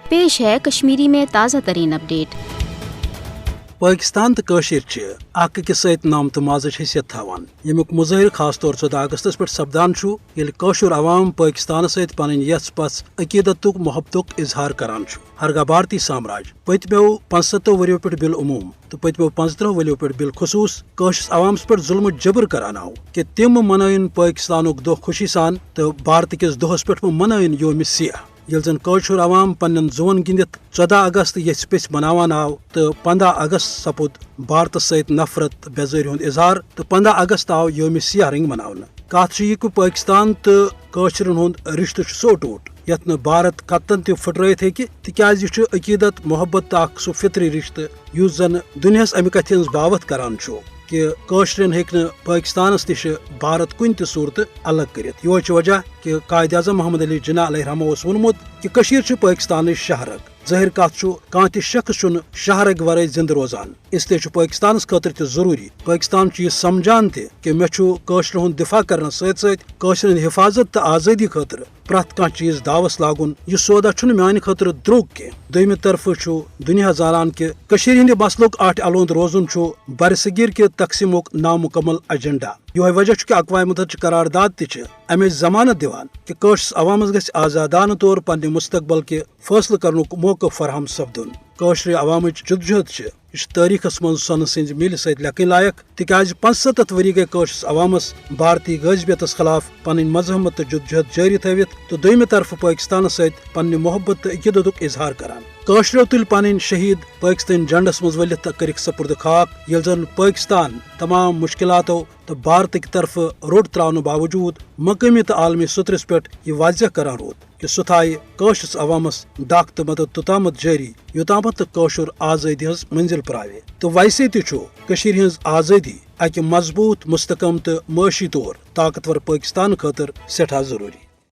पेश है कश्मीरी में ताज़ा तरीन अपडेट। पाकिस्तान तो कशिर अकिस सत नामत माजच हैसियत थावान यमुक मुजाहिर खास तौर 14 अगस्तस पे सपदान ये कशुर अवाम पाकिस्तान सत पन यस पस अकीदत मोहब्बत इजहार करान हरगा भारतीय साम्राज्य पतमो 75 वरियों पे बिल उमूम तो पतमो 15 वरियों पे बिल खसूस कशस अवाम पे जुल्म जबर करान आव कि तिम मनइन पाकिस्तान दह खुशी सान तो भारत किस दोहस पे मनइन योम सियाह यल जन कशुर अवाम पन्न जुवन गिंदित 14 अगस्त यस पे मनावान आव तो 15 अगस्त सपुद भारत सत नफरत बेजारी हुंद इजहार तो 15 अगस्त आव योम सियाह रंग मनावन कथ यह कि पाकिस्तान तो कशरन हुंद रिश्त सो टूट यत न भारत कतन त फुटरत हेकि तिकाज यह अकीदत मोहब्बत सो फितरी रिश्त युस जन दुनियास अमि कथ हंज बावत करान कि कशरन हेक पाकिस्तानस निश भारत कुन त सूरत अलग करित यो वजह कि कायद आज़म मोहम्मद अली जिन्ना अलैहि रहमह ओस वोनमुत कि कशीर पाकिस्तान शहरक ज़ाहिर कथ कह त शख्स शहरक वरै जिंद रोजान इसलिए पाकिस्तान खतर त जरूरी पाकिस्तान यह समझान कि मे कशर हुंद दिफा करने सत हिफाजत तो आज़ादी खतर प्रत कह चीज दावस लागुन यह सौदा मान खतर द्रोग कह दोयमि तरफ दुनिया जानान कि कशीर हिंद मसलुक आठ अलोंद रोजुन बरसगीर के तकसीमुक नामुकम्मल एजेंडा यो वजह कि अक़वाम मुत्तहिदा करारदाद तमे जमानत दिवान कि कशस अवामस गछ आज़ादाना तौर पन्ने मुस्तकबल के फैसले करनुक मौका फराहम सपदुन कशर अवामच जदोजहद तारीखस मज सन सिंज मील सत लेखन लायक तिकाज 75 वरी गई कशस अवामस भारतीय गजबियतस खिलाफ पन मजहमत तो जदोजहद जारी थवित तो दोयमि तरफ पाकिस्तान सत पन्ने मोहब्बत तो अकीदतुक इजहार करान कशरो तुल पन शहीद पाकिस्तान झंडस मज वलित करिक सपुर्द खाक यल जन पाकिस्तान तमाम मुश्किलातों तो भारत की तरफ रोड त्रावन बावजूद मकामी तो आलमी सतरस पे यह वाजह करान रोद कि सह थाय कशस अवामस डाक तो मदद तोतामत जारी योतामत कशुर आज़ादी हज मंजिल प्रावे तो वैसे तशीर हज आज़ादी अकि मजबूत मुस्तकम तो माशी तौर ताकतवर पाकिस्तान खतर सठा जरूरी।